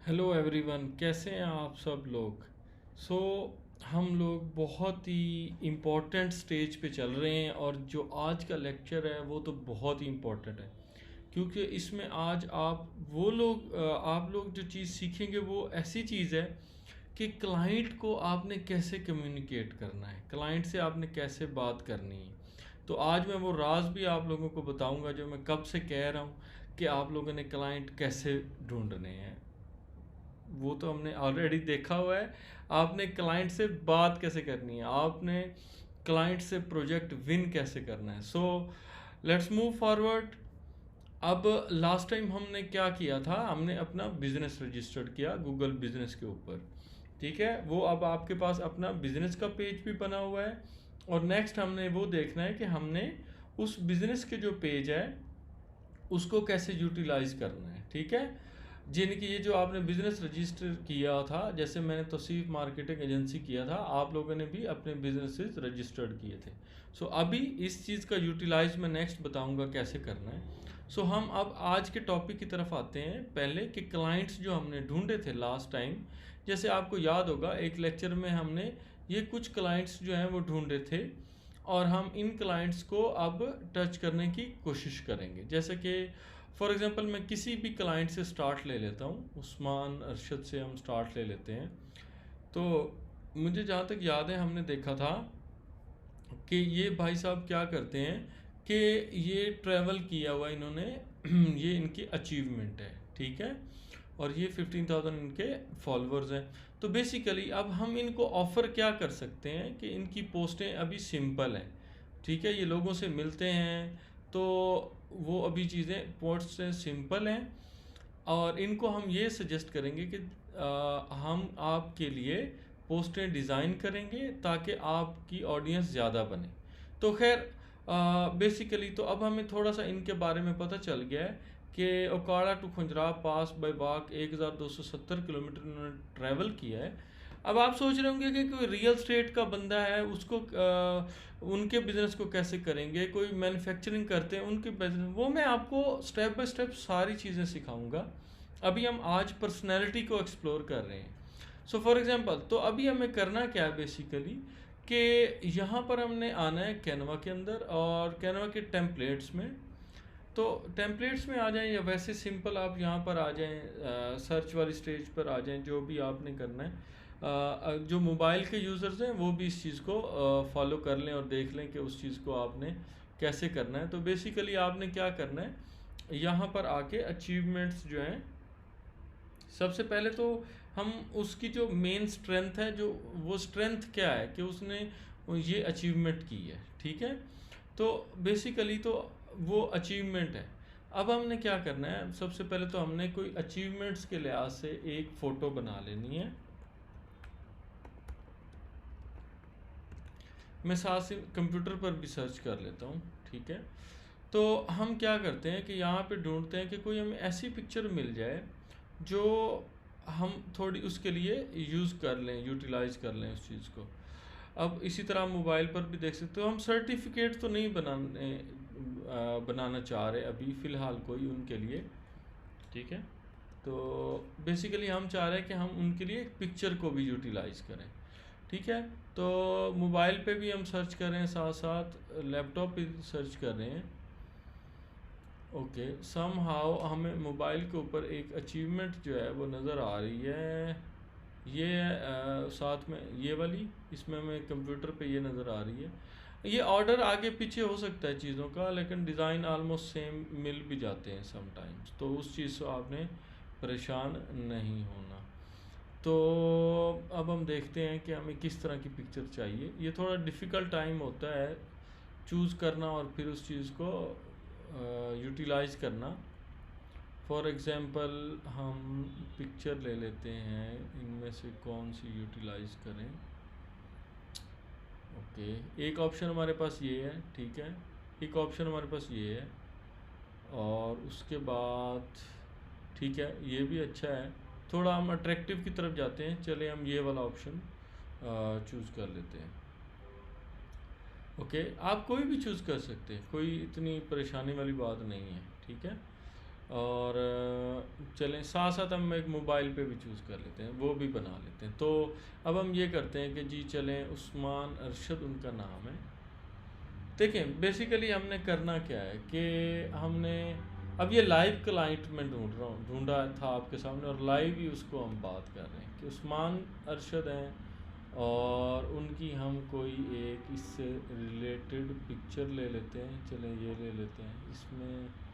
Hello everyone, कैसे हैं आप सब लोग। सो हम लोग बहुत ही इम्पोर्टेंट स्टेज पे चल रहे हैं और जो आज का लेक्चर है वो तो बहुत ही इम्पोर्टेंट है, क्योंकि इसमें आज आप लोग जो चीज़ सीखेंगे वो ऐसी चीज़ है कि क्लाइंट को आपने कैसे कम्युनिकेट करना है, क्लाइंट से आपने कैसे बात करनी है। तो आज मैं वो राज भी आप लोगों को बताऊंगा जो मैं कब से कह रहा हूँ कि आप लोगों ने क्लाइंट कैसे ढूंढने हैं। वो तो हमने ऑलरेडी देखा हुआ है। आपने क्लाइंट से बात कैसे करनी है, आपने क्लाइंट से प्रोजेक्ट विन कैसे करना है। So let's move forward. अब लास्ट टाइम हमने क्या किया था, हमने अपना बिजनेस रजिस्टर्ड किया गूगल बिजनेस के ऊपर। ठीक है, वो अब आपके पास अपना बिजनेस का पेज भी बना हुआ है। और नेक्स्ट हमने वो देखना है कि हमने उस बिजनेस के जो पेज है उसको कैसे यूटिलाइज करना है। ठीक है, जिनकी ये जो आपने बिजनेस रजिस्टर किया था, जैसे मैंने तौसीफ मार्केटिंग एजेंसी किया था, आप लोगों ने भी अपने बिजनेसेस रजिस्टर्ड किए थे। सो अभी इस चीज़ का यूटिलाइज मैं नेक्स्ट बताऊंगा कैसे करना है। सो हम अब आज के टॉपिक की तरफ आते हैं। पहले कि क्लाइंट्स जो हमने ढूंढे थे लास्ट टाइम, जैसे आपको याद होगा एक लेक्चर में हमने ये कुछ क्लाइंट्स जो हैं वो ढूंढे थे और हम इन क्लाइंट्स को अब टच करने की कोशिश करेंगे। जैसे कि फॉर एग्जांपल मैं किसी भी क्लाइंट से स्टार्ट ले लेता हूँ, उस्मान अरशद से हम स्टार्ट ले लेते हैं। तो मुझे जहाँ तक याद है हमने देखा था कि ये भाई साहब क्या करते हैं कि ये ट्रैवल किया हुआ इन्होंने ये इनकी अचीवमेंट है। ठीक है, और ये 15,000 इनके फॉलोअर्स हैं। तो बेसिकली अब हम इनको ऑफ़र क्या कर सकते हैं कि इनकी पोस्टें अभी सिंपल हैं। ठीक है, ये लोगों से मिलते हैं, तो वो अभी चीज़ें पोस्टें सिंपल हैं। और इनको हम ये सजेस्ट करेंगे कि हम आपके लिए पोस्टें डिज़ाइन करेंगे ताकि आपकी ऑडियंस ज़्यादा बने। तो खैर बेसिकली तो अब हमें थोड़ा सा इनके बारे में पता चल गया है कि Okara to Khunjerab pass by walk 1270 kilometre उन्होंने ट्रैवल किया है। अब आप सोच रहे होंगे कि कोई रियल स्टेट का बंदा है, उसको उनके बिज़नेस को कैसे करेंगे, कोई मैन्युफैक्चरिंग करते हैं उनके बिजनेस, वो मैं आपको स्टेप बाय स्टेप सारी चीज़ें सिखाऊंगा। अभी हम आज पर्सनैलिटी को एक्सप्लोर कर रहे हैं। सो फॉर एग्जांपल, तो अभी हमें करना क्या है बेसिकली कि यहाँ पर हमने आना है कैनवा के अंदर और कैनवा के टेम्पलेट्स में। तो टेम्पलेट्स में आ जाएं या वैसे सिंपल आप यहाँ पर आ जाएं, सर्च वाली स्टेज पर आ जाएं, जो भी आपने करना है। जो मोबाइल के यूज़र्स हैं वो भी इस चीज़ को फॉलो कर लें और देख लें कि उस चीज़ को आपने कैसे करना है। तो बेसिकली आपने क्या करना है, यहाँ पर आके अचीवमेंट्स जो हैं, सबसे पहले तो हम उसकी जो मेन स्ट्रेंथ है, जो वो स्ट्रेंथ क्या है कि उसने ये अचीवमेंट की है। ठीक है, तो बेसिकली तो वो अचीवमेंट है। अब हमने क्या करना है, सबसे पहले तो हमने कोई अचीवमेंट्स के लिहाज से एक फ़ोटो बना लेनी है। मैं साथ से कंप्यूटर पर भी सर्च कर लेता हूँ। ठीक है, तो हम क्या करते हैं कि यहाँ पे ढूंढते हैं कि कोई हमें ऐसी पिक्चर मिल जाए जो हम थोड़ी उसके लिए यूज़ कर लें, यूटिलाइज कर लें उस चीज़ को। अब इसी तरह मोबाइल पर भी देख सकते हो। हम सर्टिफिकेट तो नहीं बनाना चाह रहे अभी फ़िलहाल कोई उनके लिए। ठीक है, तो बेसिकली हम चाह रहे हैं कि हम उनके लिए एक पिक्चर को भी यूटिलाइज करें। ठीक है, तो मोबाइल पे भी हम सर्च कर रहे हैं, साथ साथ लैपटॉप पे सर्च कर रहे हैं। ओके, सम हाउ हमें मोबाइल के ऊपर एक अचीवमेंट जो है वो नज़र आ रही है। ये साथ में ये वाली, इसमें हमें कंप्यूटर पे ये नज़र आ रही है। ये ऑर्डर आगे पीछे हो सकता है चीज़ों का, लेकिन डिज़ाइन आलमोस्ट सेम मिल भी जाते हैं समटाइम्स, तो उस चीज़ से आपने परेशान नहीं होना। तो अब हम देखते हैं कि हमें किस तरह की पिक्चर चाहिए। ये थोड़ा डिफ़िकल्ट टाइम होता है चूज़ करना और फिर उस चीज़ को यूटिलाइज करना। फॉर एग्ज़ाम्पल हम पिक्चर ले लेते हैं, इनमें से कौन सी यूटिलाइज करें। ओके, एक ऑप्शन हमारे पास ये है। ठीक है, एक ऑप्शन हमारे पास ये है और उसके बाद ठीक है, ये भी अच्छा है। थोड़ा हम अट्रैक्टिव की तरफ जाते हैं, चले हम ये वाला ऑप्शन चूज़ कर लेते हैं। ओके, आप कोई भी चूज़ कर सकते हैं, कोई इतनी परेशानी वाली बात नहीं है। ठीक है, और चलें साथ साथ हम एक मोबाइल पे भी चूज़ कर लेते हैं, वो भी बना लेते हैं। तो अब हम ये करते हैं कि जी चलें, उस्मान अरशद उनका नाम है। देखें बेसिकली हमने करना क्या है कि हमने अब ये लाइव क्लाइंट में ढूंढा था आपके सामने, और लाइव ही उसको हम बात कर रहे हैं कि उस्मान अरशद हैं, और उनकी हम कोई एक इससे रिलेटेड पिक्चर ले लेते हैं। चलें ये ले लेते हैं, इसमें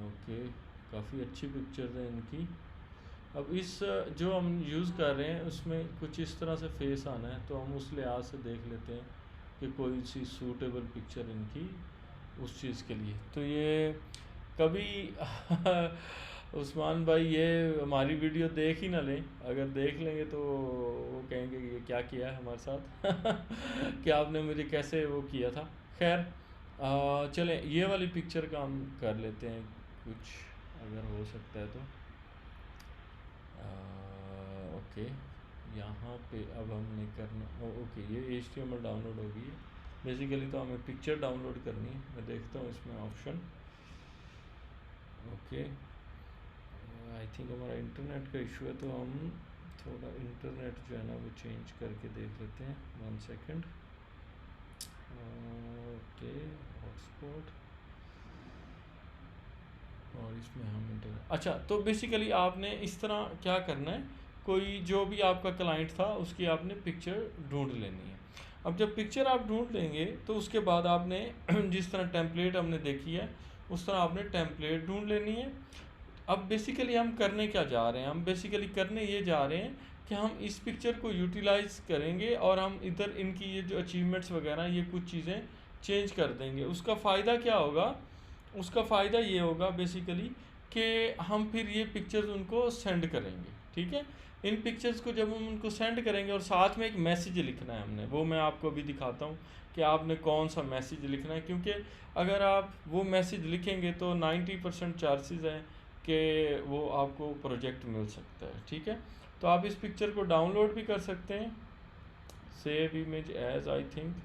ओके काफ़ी अच्छी पिक्चर है इनकी। अब इस जो हम यूज़ कर रहे हैं उसमें कुछ इस तरह से फेस आना है, तो हम उस लिहाज से देख लेते हैं कि कोई सी सूटेबल पिक्चर इनकी उस चीज़ के लिए। तो ये कभी उस्मान भाई ये हमारी वीडियो देख ही ना लें, अगर देख लेंगे तो वो कहेंगे कि ये क्या किया है हमारे साथ कि आपने मुझे कैसे वो किया था। खैर चलें ये वाली पिक्चर का हम कर लेते हैं कुछ, अगर हो सकता है तो। ओके यहाँ पे अब हमने करना ओके ये HTML डाउनलोड होगी है बेसिकली, तो हमें पिक्चर डाउनलोड करनी है। मैं देखता हूँ इसमें ऑप्शन। ओके आई थिंक हमारा इंटरनेट का इशू है, तो हम थोड़ा इंटरनेट जो है ना वो चेंज करके देख लेते हैं। 1 सेकेंड। ओके हॉटस्पॉट, और इसमें हम इंटरनेट, अच्छा तो बेसिकली आपने इस तरह क्या करना है, कोई जो भी आपका क्लाइंट था उसकी आपने पिक्चर ढूंढ लेनी है। अब जब पिक्चर आप ढूंढ लेंगे तो उसके बाद आपने जिस तरह टेम्पलेट हमने देखी है उस तरह आपने टेम्पलेट ढूंढ लेनी है। अब बेसिकली हम करने क्या जा रहे हैं, हम बेसिकली करने ये जा रहे हैं कि हम इस पिक्चर को यूटिलाइज करेंगे, और हम इधर इनकी ये जो अचीवमेंट्स वगैरह ये कुछ चीज़ें चेंज कर देंगे। उसका फ़ायदा क्या होगा, उसका फ़ायदा ये होगा बेसिकली कि हम फिर ये पिक्चर्स उनको सेंड करेंगे। ठीक है, इन पिक्चर्स को जब हम उनको सेंड करेंगे, और साथ में एक मैसेज लिखना है हमने, वो मैं आपको अभी दिखाता हूँ कि आपने कौन सा मैसेज लिखना है। क्योंकि अगर आप वो मैसेज लिखेंगे तो 90% चांसेस हैं कि वो आपको प्रोजेक्ट मिल सकता है। ठीक है, तो आप इस पिक्चर को डाउनलोड भी कर सकते हैं, save image as I think.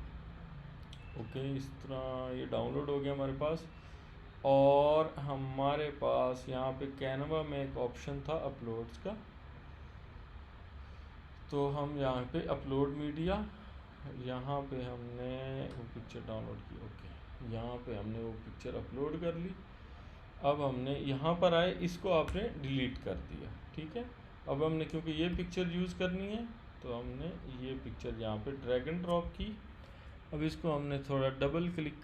Okay इस तरह ये डाउनलोड हो गया हमारे पास, और हमारे पास यहाँ पे कैनवा में एक ऑप्शन था अपलोड्स का, तो हम यहाँ पे अपलोड मीडिया, यहाँ पे हमने वो पिक्चर डाउनलोड की। ओके यहाँ पे हमने वो पिक्चर अपलोड कर ली। अब हमने यहाँ पर आए, इसको आपने डिलीट कर दिया। ठीक है, अब हमने क्योंकि ये पिक्चर यूज़ करनी है तो हमने ये पिक्चर यहाँ पे ड्रैग एंड ड्रॉप की। अब इसको हमने थोड़ा डबल क्लिक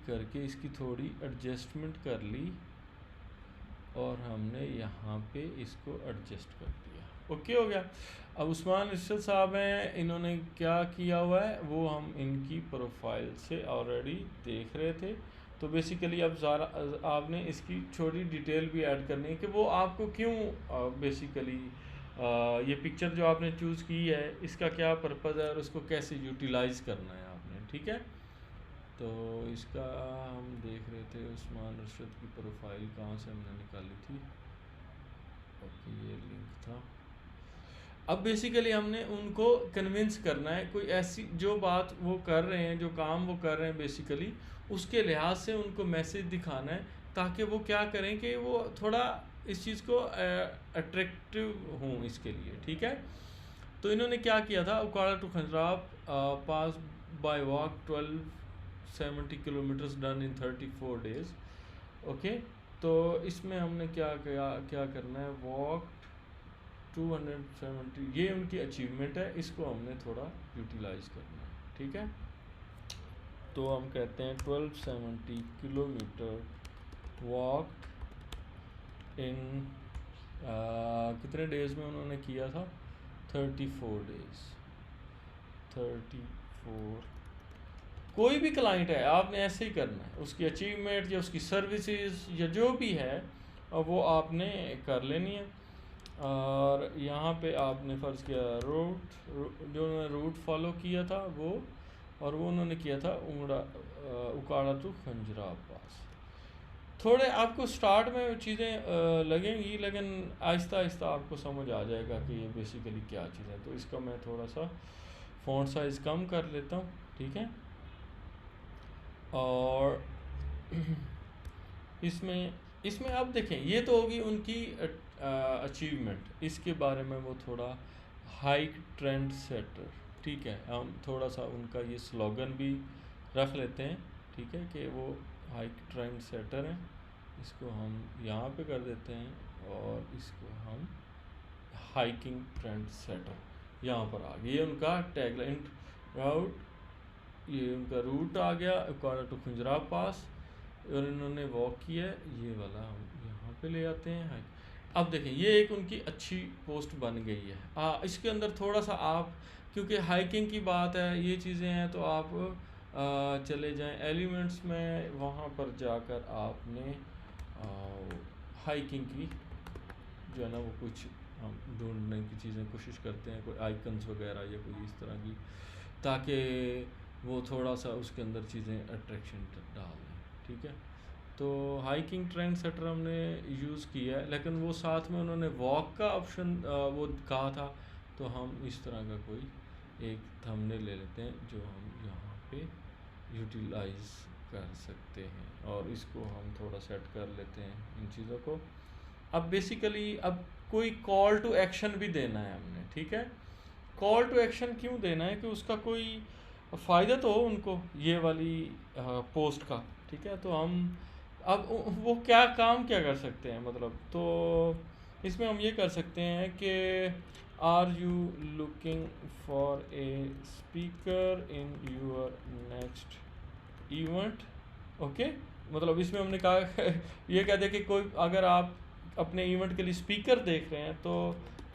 करके इसकी थोड़ी एडजस्टमेंट कर ली, और हमने यहाँ पे इसको एडजस्ट कर दिया। ओके हो गया। अब उस्मान अरशद साहब हैं, इन्होंने क्या किया हुआ है वो हम इनकी प्रोफाइल से ऑलरेडी देख रहे थे। तो बेसिकली अब ज़रा आपने इसकी छोटी डिटेल भी ऐड करनी है कि वो आपको क्यों बेसिकली ये पिक्चर जो आपने चूज़ की है इसका क्या पर्पज़ है, और उसको कैसे यूटिलाइज़ करना है आपने। ठीक है, तो इसका हम देख रहे थे उस्मान अरशद की प्रोफाइल कहाँ से हमने निकाली थी। ओके ये लिंक था। अब बेसिकली हमने उनको कन्विंस करना है, कोई ऐसी जो बात वो कर रहे हैं, जो काम वो कर रहे हैं बेसिकली उसके लिहाज से उनको मैसेज दिखाना है, ताकि वो क्या करें कि वो थोड़ा इस चीज़ को अट्रैक्टिव हों इसके लिए। ठीक है, तो इन्होंने क्या किया था, Okara to Khunjerab pass by walk 1270 kilometres done in 34 days. Okay, तो इसमें हमने क्या करना है, वॉक 270, ये उनकी अचीवमेंट है, इसको हमने थोड़ा यूटिलाइज करना है। ठीक है, तो हम कहते हैं 1270 किलोमीटर वॉक इन कितने डेज़ में उन्होंने किया था, 34 डेज़। 34, कोई भी क्लाइंट है आपने ऐसे ही करना है, उसकी अचीवमेंट या उसकी सर्विसेज या जो भी है वो आपने कर लेनी है। और यहाँ पे आपने फ़र्ज़ किया जो उन्होंने रूट फॉलो किया था वो, और वो उन्होंने किया था उकाड़ा टू खंजराब पास। थोड़े आपको स्टार्ट में चीज़ें लगेंगी, लेकिन आहिस्ता आहिस्ता आपको समझ आ जाएगा कि ये बेसिकली क्या चीज़ है। तो इसका मैं थोड़ा सा फ़ॉन्ट साइज़ कम कर लेता हूँ। ठीक है, और इसमें इसमें आप देखें, ये तो होगी उनकी अचीवमेंट, इसके बारे में वो थोड़ा हाइक ट्रेंड सेटर, ठीक है, हम थोड़ा सा उनका ये स्लोगन भी रख लेते हैं, ठीक है, कि वो हाइक ट्रेंड सेटर हैं। इसको हम यहाँ पे कर देते हैं और इसको हम हाइकिंग ट्रेंड सेटर यहाँ पर आ गया। ये उनका टैगलाइन राउट, ये उनका रूट आ गया अकॉर्डिंग टू खुंजरा पास, और इन्होंने वॉक किया है, ये वाला हम यहाँ पे ले आते हैं हाइक। अब देखें ये एक उनकी अच्छी पोस्ट बन गई है। इसके अंदर थोड़ा सा आप, क्योंकि हाइकिंग की बात है, ये चीज़ें हैं, तो आप चले जाएं एलिमेंट्स में, वहाँ पर जाकर आपने हाइकिंग की जो है ना वो कुछ हम ढूंढने की चीज़ें कोशिश करते हैं, कोई आइकन्स वगैरह या कोई इस तरह की, ताकि वो थोड़ा सा उसके अंदर चीज़ें अट्रैक्शन डाल दें, ठीक है। तो हाइकिंग ट्रेंड सेटर हमने यूज़ किया है, लेकिन वो साथ में उन्होंने वॉक का ऑप्शन वो कहा था, तो हम इस तरह का कोई एक थंबनेल ले लेते हैं जो हम यहाँ पे यूटिलाइज कर सकते हैं, और इसको हम थोड़ा सेट कर लेते हैं इन चीज़ों को। अब बेसिकली अब कोई कॉल टू एक्शन भी देना है हमने, ठीक है। कॉल टू एक्शन क्यों देना है कि उसका कोई फ़ायदा तो हो उनको, ये वाली पोस्ट का, ठीक है। तो हम अब वो क्या काम क्या कर सकते हैं, मतलब तो इसमें हम ये कर सकते हैं कि are you looking for a speaker in your next event, okay. मतलब इसमें हमने कहा ये कह दिया कि कोई अगर आप अपने इवेंट के लिए स्पीकर देख रहे हैं तो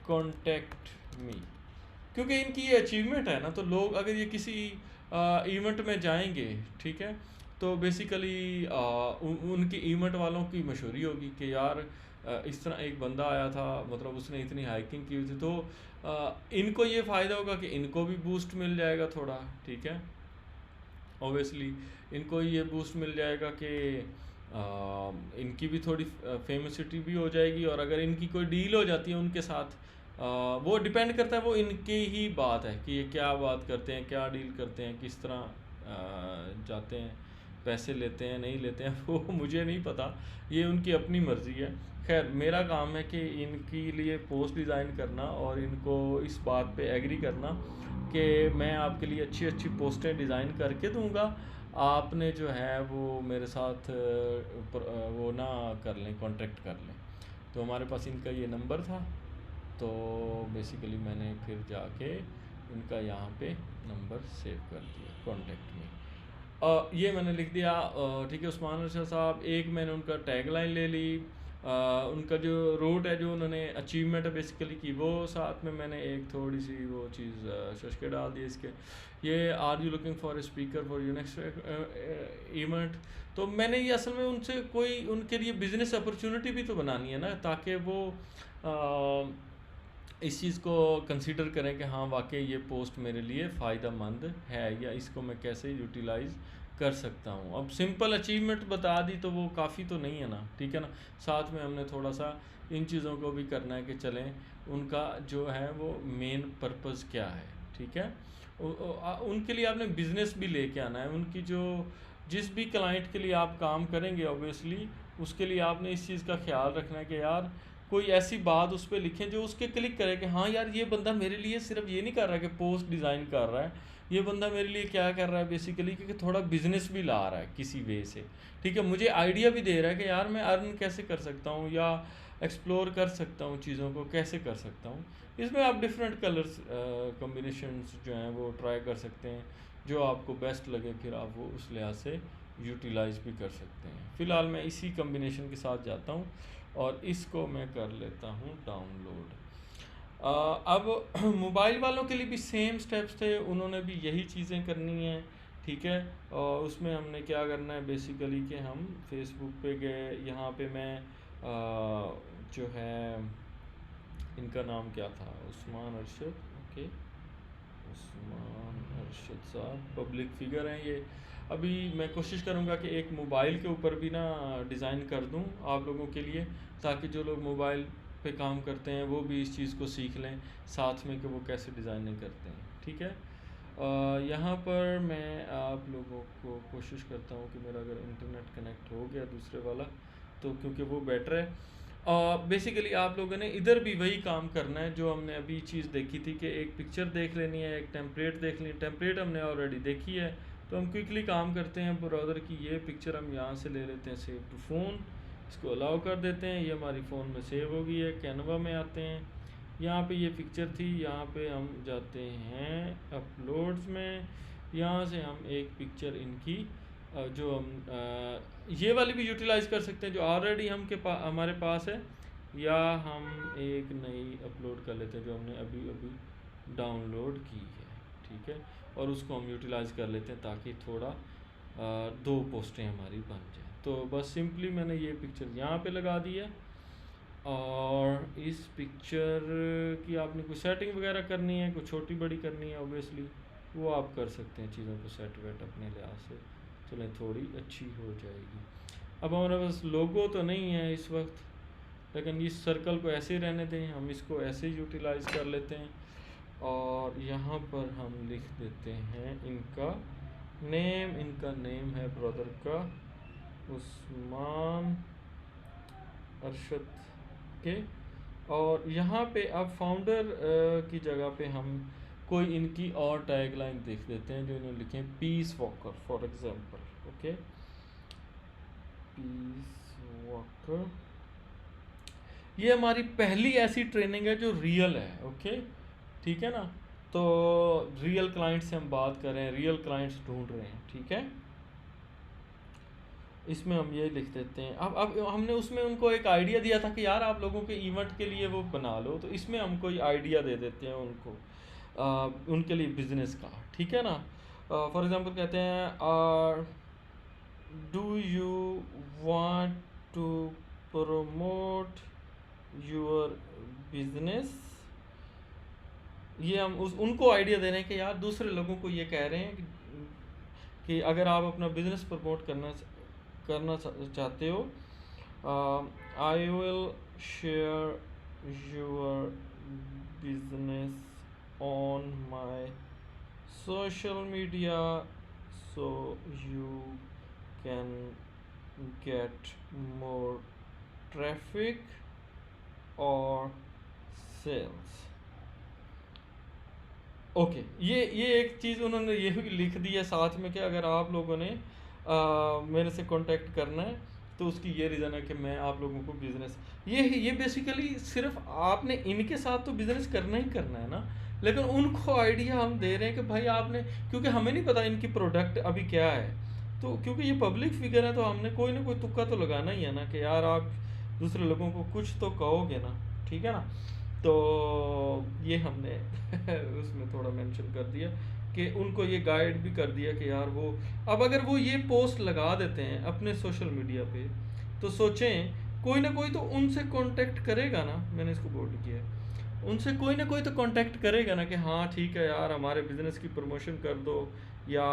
कॉन्टेक्ट मी, क्योंकि इनकी ये अचीवमेंट है ना, तो लोग अगर ये किसी इवेंट में जाएंगे, ठीक है, तो बेसिकली उनके इवेंट वालों की मशहूरी होगी कि यार इस तरह एक बंदा आया था, मतलब उसने इतनी हाइकिंग की हुई थी, तो इनको ये फ़ायदा होगा कि इनको भी बूस्ट मिल जाएगा थोड़ा, ठीक है। ऑब्वियसली इनको ये बूस्ट मिल जाएगा कि इनकी भी थोड़ी फेमसिटी भी हो जाएगी, और अगर इनकी कोई डील हो जाती है उनके साथ, वो डिपेंड करता है, वो इनकी ही बात है कि ये क्या बात करते हैं, क्या डील करते हैं, किस तरह जाते हैं, पैसे लेते हैं नहीं लेते हैं वो मुझे नहीं पता, ये उनकी अपनी मर्ज़ी है। खैर मेरा काम है कि इनके लिए पोस्ट डिज़ाइन करना और इनको इस बात पे एग्री करना कि मैं आपके लिए अच्छी अच्छी पोस्टें डिज़ाइन करके दूंगा, आपने जो है वो मेरे साथ वो ना कर लें, कॉन्टेक्ट कर लें। तो हमारे पास इनका ये नंबर था, तो बेसिकली मैंने फिर जाके इनका यहाँ पे नंबर सेव कर दिया, कॉन्टेक्ट में। ये मैंने लिख दिया, ठीक है उस्मान अर्शद साहब। एक मैंने उनका टैगलाइन ले ली, उनका जो रूट है, जो उन्होंने अचीवमेंट बेसिकली की, वो साथ में मैंने एक थोड़ी सी वो चीज़ शश डाल दी इसके, ये are you looking for a speaker for you next event. तो मैंने ये असल में उनसे कोई उनके लिए बिज़नेस अपॉर्चुनिटी भी तो बनानी है ना, ताकि वो इस चीज़ को कंसीडर करें कि हाँ वाकई ये पोस्ट मेरे लिए फ़ायदेमंद है, या इसको मैं कैसे यूटिलाइज़ कर सकता हूँ। अब सिंपल अचीवमेंट बता दी तो वो काफ़ी तो नहीं है ना, ठीक है ना। साथ में हमने थोड़ा सा इन चीज़ों को भी करना है कि चलें उनका जो है वो मेन पर्पज़ क्या है, ठीक है। उनके लिए आपने बिज़नेस भी लेके आना है, उनकी जो जिस भी क्लाइंट के लिए आप काम करेंगे ऑब्वियसली उसके लिए आपने इस चीज़ का ख्याल रखना है कि यार कोई ऐसी बात उस पर लिखें जो उसके क्लिक करे कि हाँ यार ये बंदा मेरे लिए सिर्फ ये नहीं कर रहा है कि पोस्ट डिज़ाइन कर रहा है, ये बंदा मेरे लिए क्या कर रहा है बेसिकली, क्योंकि थोड़ा बिजनेस भी ला रहा है किसी वे से, ठीक है। मुझे आइडिया भी दे रहा है कि यार मैं अर्न कैसे कर सकता हूँ, या एक्सप्लोर कर सकता हूँ चीज़ों को, कैसे कर सकता हूँ। इसमें आप डिफरेंट कलर्स कॉम्बिनेशंस जो हैं वो ट्राई कर सकते हैं, जो आपको बेस्ट लगे फिर आप वो उस लिहाज से यूटिलाइज़ भी कर सकते हैं। फ़िलहाल मैं इसी कॉम्बिनेशन के साथ जाता हूँ और इसको मैं कर लेता हूँ डाउनलोड। अब मोबाइल वालों के लिए भी सेम स्टेप्स थे, उन्होंने भी यही चीज़ें करनी हैं, ठीक है। और उसमें हमने क्या करना है बेसिकली कि हम फेसबुक पे गए, यहाँ पे मैं जो है इनका नाम क्या था, उस्मान अरशद, ओके उस्मान अरशद साहब पब्लिक फिगर हैं ये। अभी मैं कोशिश करूँगा कि एक मोबाइल के ऊपर भी ना डिज़ाइन कर दूँ आप लोगों के लिए, ताकि जो लोग मोबाइल पे काम करते हैं वो भी इस चीज़ को सीख लें साथ में कि वो कैसे डिज़ाइनिंग करते हैं, ठीक है। यहाँ पर मैं आप लोगों को कोशिश करता हूँ कि मेरा अगर इंटरनेट कनेक्ट हो गया दूसरे वाला तो, क्योंकि वो बेटर है। बेसिकली आप लोगों ने इधर भी वही काम करना है जो हमने अभी चीज़ देखी थी कि एक पिक्चर देख लेनी है, एक टेम्पलेट देख लेनी। टेम्पलेट हमने ऑलरेडी देखी है, तो हम क्विकली काम करते हैं ब्राउज़र की। ये पिक्चर हम यहाँ से ले लेते हैं सेव टू फ़ोन, इसको अलाउ कर देते हैं, ये हमारी फ़ोन में सेव हो गई है। कैनवा में आते हैं, यहाँ पे ये पिक्चर थी, यहाँ पे हम जाते हैं अपलोड्स में। यहाँ से हम एक पिक्चर इनकी जो हम ये वाली भी यूटिलाइज़ कर सकते हैं जो ऑलरेडी हमारे पास है, या हम एक नई अपलोड कर लेते हैं जो हमने अभी अभी डाउनलोड की है, ठीक है, और उसको हम यूटिलाइज़ कर लेते हैं ताकि थोड़ा दो पोस्टें हमारी बन जाए। तो बस सिंपली मैंने ये पिक्चर यहाँ पे लगा दी है, और इस पिक्चर की आपने कोई सेटिंग वगैरह करनी है, कोई छोटी बड़ी करनी है, ऑब्वियसली वो आप कर सकते हैं चीज़ों को सेट वेट अपने लिहाज से, चलें थोड़ी अच्छी हो जाएगी। अब हमारे पास लोगो तो नहीं है इस वक्त, लेकिन इस सर्कल को ऐसे ही रहने दें, हम इसको ऐसे यूटिलाइज़ कर लेते हैं। और यहाँ पर हम लिख देते हैं इनका नेम है ब्रदर का उस्मान अरशद के। और यहाँ पे अब फाउंडर की जगह पे हम कोई इनकी और टैगलाइन देख देते हैं जो इन्होंने लिखे हैं, peace walker for example. Okay, peace walker, ये हमारी पहली ऐसी ट्रेनिंग है जो रियल है। ओके, ठीक है ना, तो रियल क्लाइंट से हम बात कर रहे हैं, रियल क्लाइंट्स ढूंढ रहे हैं, ठीक है। इसमें हम ये लिख देते हैं। अब हमने उसमें उनको एक आइडिया दिया था कि यार आप लोगों के इवेंट के लिए वो बना लो, तो इसमें हम कोई आइडिया दे देते हैं उनको उनके लिए बिजनेस का, ठीक है ना। फॉर एग्जांपल कहते हैं do you want to promote your business. ये हम उनको आइडिया दे रहे हैं कि यार दूसरे लोगों को ये कह रहे हैं कि अगर आप अपना बिजनेस प्रमोट करना चाहते हो, I will share your business on my social media so you can get more traffic और सेल्स। ओके, ये एक चीज़ उन्होंने ये भी लिख दी है साथ में कि अगर आप लोगों ने मेरे से कांटेक्ट करना है तो उसकी ये रीज़न है कि मैं आप लोगों को बिज़नेस, ये बेसिकली सिर्फ आपने इनके साथ तो बिज़नेस करना ही करना है ना, लेकिन उनको आइडिया हम दे रहे हैं कि भाई आपने, क्योंकि हमें नहीं पता इनकी प्रोडक्ट अभी क्या है, तो क्योंकि ये पब्लिक फिगर है तो हमने कोई ना कोई तुक्का तो लगाना ही है ना कि यार आप दूसरे लोगों को कुछ तो कहोगे ना, ठीक है ना। तो ये हमने उसमें थोड़ा मेंशन कर दिया कि उनको ये गाइड भी कर दिया कि यार वो, अब अगर वो ये पोस्ट लगा देते हैं अपने सोशल मीडिया पे, तो सोचें कोई ना कोई तो उनसे कांटेक्ट करेगा ना, मैंने इसको बोल्ड किया है, उनसे कोई ना कोई तो कांटेक्ट करेगा ना कि हाँ ठीक है यार हमारे बिज़नेस की प्रमोशन कर दो, या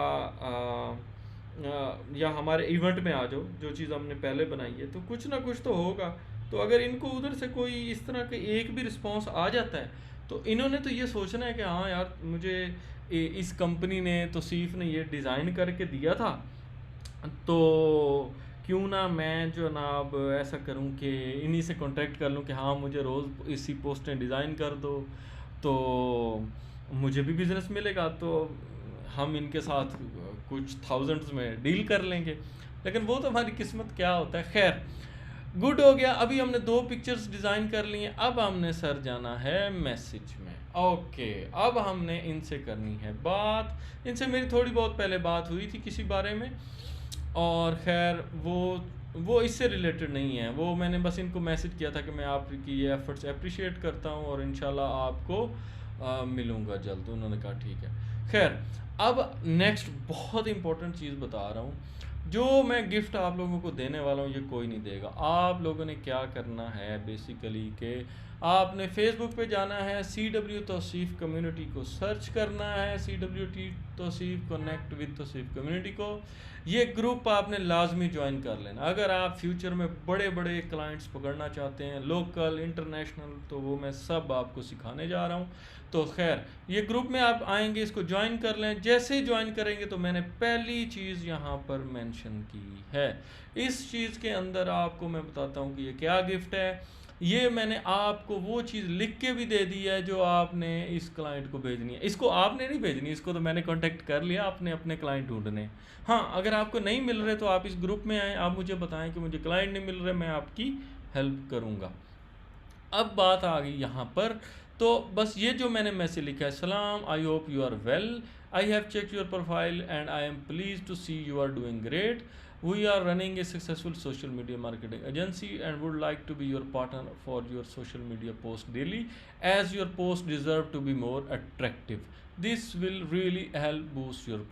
हमारे इवेंट में आ जाओ, जो चीज़ हमने पहले बनाई है, तो कुछ ना कुछ तो होगा। तो अगर इनको उधर से कोई इस तरह के एक भी रिस्पांस आ जाता है तो इन्होंने तो ये सोचना है कि हाँ यार मुझे इस कंपनी ने, तौसीफ ने ये डिज़ाइन करके दिया था, तो क्यों ना मैं जो ना अब ऐसा करूं कि इन्हीं से कांटेक्ट कर लूं कि हाँ मुझे रोज़ इसी पोस्टें डिज़ाइन कर दो, तो मुझे भी बिज़नेस मिलेगा, तो हम इनके साथ कुछ थाउजेंड्स में डील कर लेंगे। लेकिन वो तो हमारी किस्मत क्या होता है। खैर, गुड हो गया, अभी हमने 2 पिक्चर्स डिज़ाइन कर लिए, अब हमने सर जाना है मैसेज में। ओके, अब हमने इनसे करनी है बात। इनसे मेरी थोड़ी बहुत पहले बात हुई थी किसी बारे में, और खैर वो इससे रिलेटेड नहीं है, वो मैंने बस इनको मैसेज किया था कि मैं आपकी ये एफर्ट्स अप्रिशिएट करता हूँ और इंशाल्लाह आपको मिलूँगा जल्द। उन्होंने कहा ठीक है। खैर, अब नेक्स्ट बहुत इंपॉर्टेंट चीज़ बता रहा हूँ, जो मैं गिफ्ट आप लोगों को देने वाला हूँ ये कोई नहीं देगा। आप लोगों ने क्या करना है बेसिकली कि आपने फेसबुक पे जाना है, CW तौसीफ कम्युनिटी को सर्च करना है, CW Tauseef connect with Tauseef community को। ये ग्रुप आपने लाजमी ज्वाइन कर लेना अगर आप फ्यूचर में बड़े बड़े क्लाइंट्स पकड़ना चाहते हैं, लोकल इंटरनेशनल, तो वो मैं सब आपको सिखाने जा रहा हूँ। तो खैर ये ग्रुप में आप आएंगे, इसको ज्वाइन कर लें। जैसे ही ज्वाइन करेंगे तो मैंने पहली चीज़ यहाँ पर मेंशन की है। इस चीज़ के अंदर आपको मैं बताता हूँ कि ये क्या गिफ्ट है। ये मैंने आपको वो चीज़ लिख के भी दे दी है जो आपने इस क्लाइंट को भेजनी है। इसको आपने नहीं भेजनी, इसको तो मैंने कांटेक्ट कर लिया, आपने अपने क्लाइंट ढूंढने। हाँ, अगर आपको नहीं मिल रहे तो आप इस ग्रुप में आएँ, आप मुझे बताएं कि मुझे क्लाइंट नहीं मिल रहे, मैं आपकी हेल्प करूँगा। अब बात आ गई यहाँ पर, तो बस ये जो मैंने मैसेज लिखा है, सलाम, I hope you are well, I have check your profile and I am please to see you are doing great, we are running a successful social media marketing agency and would like to be your partner for your social media post daily as your post deserve to be more attractive, this will really help boost your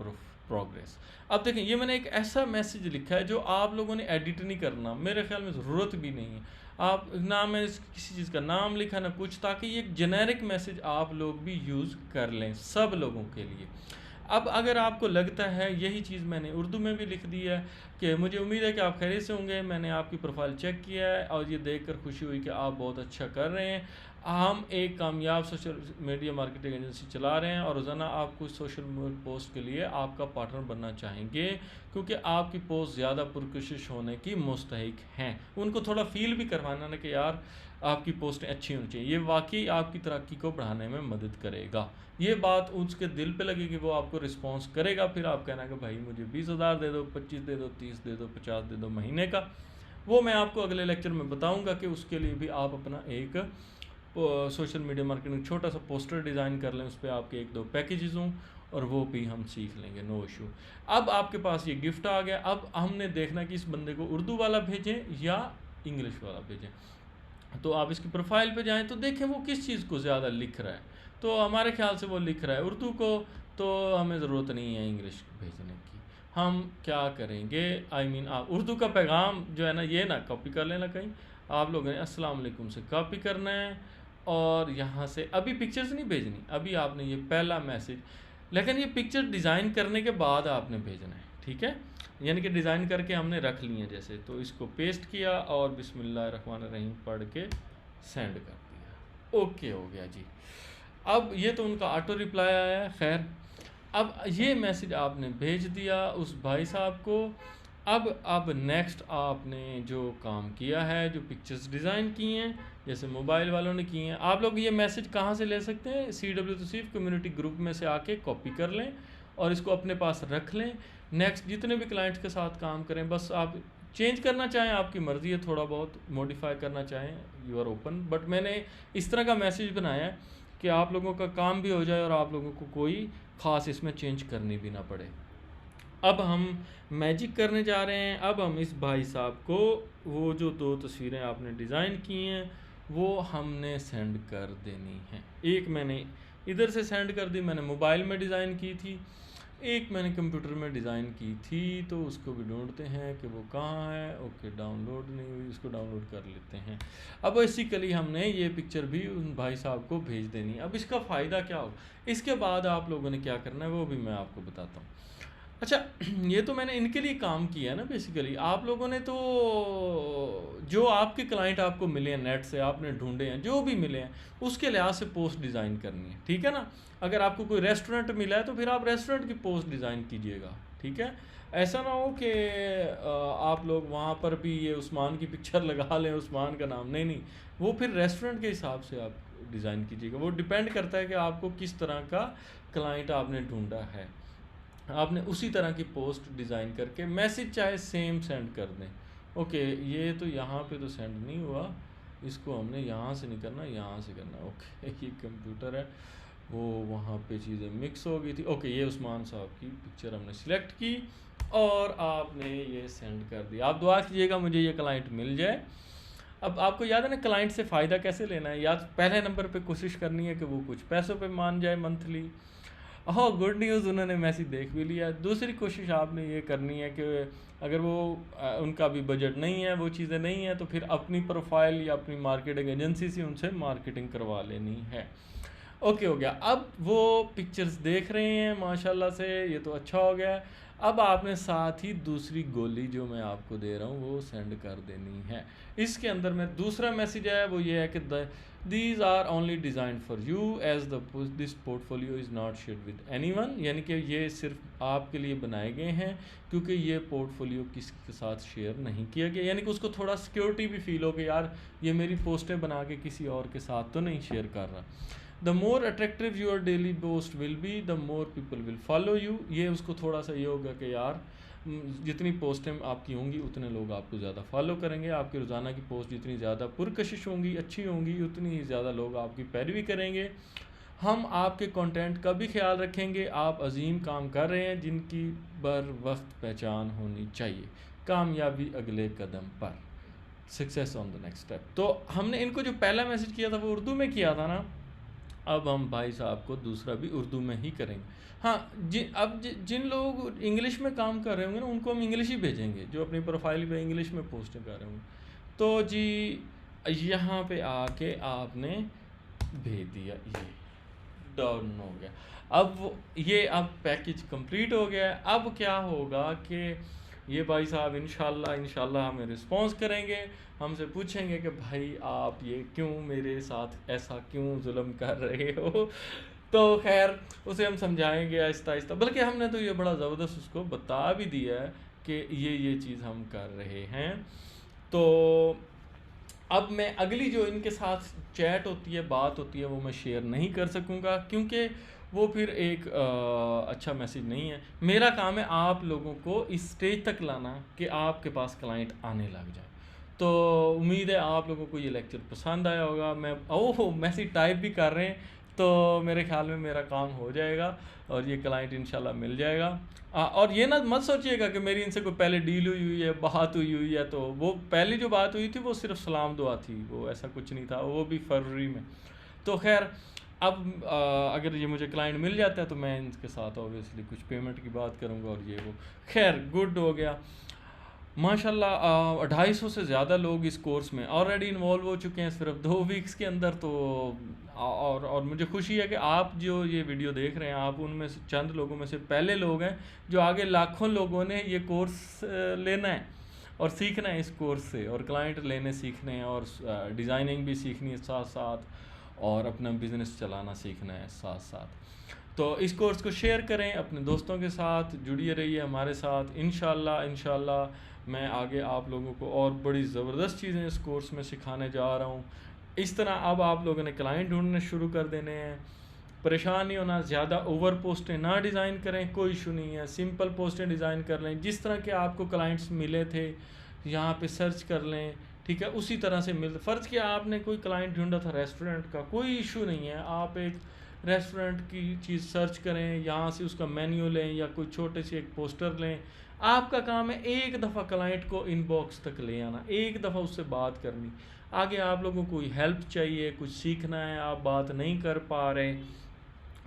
progress. अब देखें, ये मैंने एक ऐसा message लिखा है जो आप लोगों ने एडिट नहीं करना, मेरे ख्याल में ज़रूरत भी नहीं है। आप ना मैं किसी चीज़ का नाम लिखा ना कुछ, ताकि ये एक जेनेरिक मैसेज आप लोग भी यूज़ कर लें सब लोगों के लिए। अब अगर आपको लगता है, यही चीज़ मैंने उर्दू में भी लिख दी है कि मुझे उम्मीद है कि आप खैरियत से होंगे, मैंने आपकी प्रोफाइल चेक किया है और ये देखकर खुशी हुई कि आप बहुत अच्छा कर रहे हैं। हम एक कामयाब सोशल मीडिया मार्केटिंग एजेंसी चला रहे हैं और रोज़ाना आप कुछ सोशल पोस्ट के लिए आपका पार्टनर बनना चाहेंगे, क्योंकि आपकी पोस्ट ज़्यादा पुरकशिश होने की मुस्तहिक हैं। उनको थोड़ा फील भी करवाना ना कि यार आपकी पोस्टें अच्छी होनी चाहिए, ये वाकई आपकी तरक्की को बढ़ाने में मदद करेगा। ये बात उसके दिल पे लगेगी, वो आपको रिस्पॉन्स करेगा, फिर आप कहना कि भाई मुझे 20,000 दे दो, 25 दे दो, 30 दे दो, 50 दे दो महीने का। वो मैं आपको अगले लेक्चर में बताऊंगा कि उसके लिए भी आप अपना एक सोशल मीडिया मार्केटिंग छोटा सा पोस्टर डिज़ाइन कर लें, उस पर आपके 1-2 पैकेजेस हों, और वो भी हम सीख लेंगे, नो इशू। अब आपके पास ये गिफ्ट आ गया, अब हमने देखना कि इस बंदे को उर्दू वाला भेजें या इंग्लिश वाला भेजें। तो आप इसकी प्रोफाइल पे जाएं तो देखें वो किस चीज़ को ज़्यादा लिख रहा है। तो हमारे ख्याल से वो लिख रहा है उर्दू को, तो हमें ज़रूरत नहीं है इंग्लिश भेजने की। हम क्या करेंगे, आई मीन आप उर्दू का पैगाम जो है ना, ये ना कॉपी कर लेना कहीं, आप लोगों ने अस्सलाम वालेकुम से कॉपी करना है और यहाँ से अभी पिक्चर्स नहीं भेजनी, अभी आपने ये पहला मैसेज, लेकिन ये पिक्चर डिज़ाइन करने के बाद आपने भेजना है, ठीक है। यानी कि डिज़ाइन करके हमने रख ली है जैसे, तो इसको पेस्ट किया और बिस्मिल्लाहिर्रहमानिर्रहीम पढ़ के सेंड कर दिया, ओके हो गया जी। अब ये तो उनका ऑटो रिप्लाई आया है। खैर, अब ये मैसेज आपने भेज दिया उस भाई साहब को। अब नेक्स्ट आपने जो काम किया है, जो पिक्चर्स डिज़ाइन की हैं, जैसे मोबाइल वालों ने की हैं, आप लोग ये मैसेज कहाँ से ले सकते हैं, CW तौसीफ कम्युनिटी ग्रुप में से आके कॉपी कर लें और इसको अपने पास रख लें। नेक्स्ट जितने भी क्लाइंट्स के साथ काम करें, बस आप चेंज करना चाहें आपकी मर्ज़ी है, थोड़ा बहुत मॉडिफाई करना चाहें यू आर ओपन, बट मैंने इस तरह का मैसेज बनाया है कि आप लोगों का काम भी हो जाए और आप लोगों को कोई ख़ास इसमें चेंज करनी भी ना पड़े। अब हम मैजिक करने जा रहे हैं। अब हम इस भाई साहब को वो जो 2 तस्वीरें आपने डिज़ाइन की हैं वो हमने सेंड कर देनी हैं। एक मैंने इधर से सेंड कर दी, मैंने मोबाइल में डिज़ाइन की थी, एक मैंने कंप्यूटर में डिज़ाइन की थी, तो उसको भी ढूंढते हैं कि वो कहाँ है। ओके, डाउनलोड नहीं हुई, इसको डाउनलोड कर लेते हैं। अब बेसिकली हमने ये पिक्चर भी उन भाई साहब को भेज देनी है। अब इसका फ़ायदा क्या होगा, इसके बाद आप लोगों ने क्या करना है वो भी मैं आपको बताता हूँ। अच्छा, ये तो मैंने इनके लिए काम किया है ना। बेसिकली आप लोगों ने तो जो आपके क्लाइंट आपको मिले हैं नेट से, आपने ढूंढे हैं, जो भी मिले हैं, उसके लिहाज से पोस्ट डिज़ाइन करनी है, ठीक है ना। अगर आपको कोई रेस्टोरेंट मिला है तो फिर आप रेस्टोरेंट की पोस्ट डिज़ाइन कीजिएगा, ठीक है। ऐसा ना हो कि आप लोग वहाँ पर भी ये उस्मान की पिक्चर लगा लें, उस्मान का नाम, नहीं नहीं, वो फिर रेस्टोरेंट के हिसाब से आप डिज़ाइन कीजिएगा। वो डिपेंड करता है कि आपको किस तरह का क्लाइंट आपने ढूंढा है, आपने उसी तरह की पोस्ट डिज़ाइन करके मैसेज चाहे सेम सेंड कर दें। ओके, ये तो यहाँ पे तो सेंड नहीं हुआ, इसको हमने यहाँ से नहीं करना, यहाँ से करना। ओके, ये कंप्यूटर है, वो वहाँ पे चीज़ें मिक्स हो गई थी। ओके, ये उस्मान साहब की पिक्चर हमने सिलेक्ट की और आपने ये सेंड कर दिया। आप दुआ कीजिएगा मुझे ये क्लाइंट मिल जाए। अब आपको याद है ना क्लाइंट से फ़ायदा कैसे लेना है, या पहले नंबर पे कोशिश करनी है कि वो कुछ पैसों पे मान जाए मंथली। हाँ, गुड न्यूज़, उन्होंने मैसेज देख भी लिया। दूसरी कोशिश आपने ये करनी है कि अगर वो उनका भी बजट नहीं है, वो चीज़ें नहीं है, तो फिर अपनी प्रोफाइल या अपनी मार्केटिंग एजेंसी से उनसे मार्केटिंग करवा लेनी है। ओके हो गया। अब वो पिक्चर्स देख रहे हैं माशाल्लाह से, ये तो अच्छा हो गया है। अब आपने साथ ही दूसरी गोली जो मैं आपको दे रहा हूँ वो सेंड कर देनी है। इसके अंदर में दूसरा मैसेज है वो ये है कि these are only design for you as the this portfolio is not share with anyone, यानी कि ये सिर्फ आपके लिए बनाए गए हैं क्योंकि ये पोर्टफोलियो किसी के साथ शेयर नहीं किया गया। यानी कि उसको थोड़ा सिक्योरिटी भी फील हो कि यार ये मेरी पोस्टें बना के किसी और के साथ तो नहीं शेयर कर रहा। The more attractive your daily post will be the more people will follow you. ये उसको थोड़ा सा ये होगा कि यार जितनी पोस्टें आपकी होंगी उतने लोग आपको ज़्यादा फॉलो करेंगे। आपकी रोज़ाना की पोस्ट जितनी ज़्यादा पुरकशिश होंगी, अच्छी होंगी, उतनी ही ज़्यादा लोग आपकी पैरवी करेंगे। हम आपके कंटेंट का भी ख्याल रखेंगे। आप अजीम काम कर रहे हैं जिनकी बर वक्त पहचान होनी चाहिए। कामयाबी अगले कदम पर, success on the next step. तो हमने इनको जो पहला मैसेज किया था वो उर्दू में किया था ना, अब हम भाई साहब को दूसरा भी उर्दू में ही करेंगे। हाँ, जिन लोग इंग्लिश में काम कर रहे होंगे ना उनको हम इंग्लिश ही भेजेंगे, जो अपनी प्रोफाइल पे इंग्लिश में पोस्ट कर रहे होंगे। तो जी यहाँ पे आके आपने भेज दिया, ये डाउन हो गया। अब पैकेज कंप्लीट हो गया है। अब क्या होगा कि ये भाई साहब इंशाल्लाह हमें रिस्पॉन्स करेंगे, हमसे पूछेंगे कि भाई आप ये क्यों मेरे साथ ऐसा क्यों जुल्म कर रहे हो। तो खैर उसे हम समझाएंगे आहिस्ता आहिस्ता, बल्कि हमने तो ये बड़ा ज़बरदस्त उसको बता भी दिया है कि ये चीज़ हम कर रहे हैं। तो अब मैं अगली जो इनके साथ चैट होती है, बात होती है, वो मैं शेयर नहीं कर सकूँगा क्योंकि वो फिर एक अच्छा मैसेज नहीं है। मेरा काम है आप लोगों को इस स्टेज तक लाना कि आपके पास क्लाइंट आने लग जाए। तो उम्मीद है आप लोगों को ये लेक्चर पसंद आया होगा। मैं मैसेज टाइप भी कर रहे हैं, तो मेरे ख्याल में मेरा काम हो जाएगा और ये क्लाइंट इंशाल्लाह मिल जाएगा। और ये ना मत सोचिएगा कि मेरी इनसे कोई पहले डील हुई है, बात हुई है। तो वो पहली जो बात हुई थी वो सिर्फ सलाम दुआ थी, वो ऐसा कुछ नहीं था, वो भी फरवरी में। तो खैर अब अगर ये मुझे क्लाइंट मिल जाता है तो मैं इनके साथ ऑब्वियसली कुछ पेमेंट की बात करूँगा और ये वो। खैर गुड हो गया माशाल्लाह। 250 से ज़्यादा लोग इस कोर्स में ऑलरेडी इन्वॉल्व हो चुके हैं सिर्फ 2 वीक्स के अंदर। तो और मुझे खुशी है कि आप जो ये वीडियो देख रहे हैं आप उनमें से चंद लोगों में से पहले लोग हैं जो आगे लाखों लोगों ने ये कोर्स लेना है और सीखना है इस कोर्स से, और क्लाइंट लेने सीखने हैं, और डिज़ाइनिंग भी सीखनी है साथ साथ, और अपना बिज़नेस चलाना सीखना है साथ साथ। तो इस कोर्स को शेयर करें अपने दोस्तों के साथ, जुड़िए रहिए हमारे साथ। इंशाल्लाह मैं आगे आप लोगों को और बड़ी ज़बरदस्त चीज़ें इस कोर्स में सिखाने जा रहा हूँ। इस तरह अब आप लोगों ने क्लाइंट ढूंढने शुरू कर देने हैं। परेशान नहीं होना, ज़्यादा ओवर पोस्टें ना डिज़ाइन करें, कोई इशू नहीं है। सिंपल पोस्टें डिज़ाइन कर लें, जिस तरह के आपको क्लाइंट्स मिले थे यहाँ पे सर्च कर लें, ठीक है, उसी तरह से फ़र्ज़ किया आपने कोई क्लाइंट ढूंढा था रेस्टोरेंट का, कोई इशू नहीं है। आप एक रेस्टोरेंट की चीज़ सर्च करें, यहाँ से उसका मेन्यू लें या कोई छोटे से एक पोस्टर लें। आपका काम है एक दफ़ा क्लाइंट को इनबॉक्स तक ले आना, एक दफ़ा उससे बात करनी। आगे आप लोगों को कोई हेल्प चाहिए, कुछ सीखना है, आप बात नहीं कर पा रहे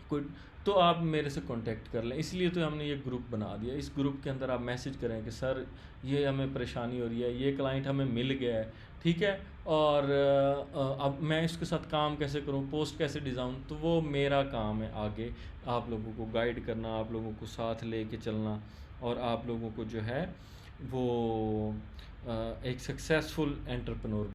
कोई, तो आप मेरे से कांटेक्ट कर लें। इसलिए तो हमने ये ग्रुप बना दिया। इस ग्रुप के अंदर आप मैसेज करें कि सर ये हमें परेशानी हो रही है, ये क्लाइंट हमें मिल गया है, ठीक है, और अब मैं इसके साथ काम कैसे करूं, पोस्ट कैसे डिज़ाइन। तो वो मेरा काम है आगे आप लोगों को गाइड करना, आप लोगों को साथ लेके चलना, और आप लोगों को जो है वो एक सक्सेसफुल एंटरप्रेन्योर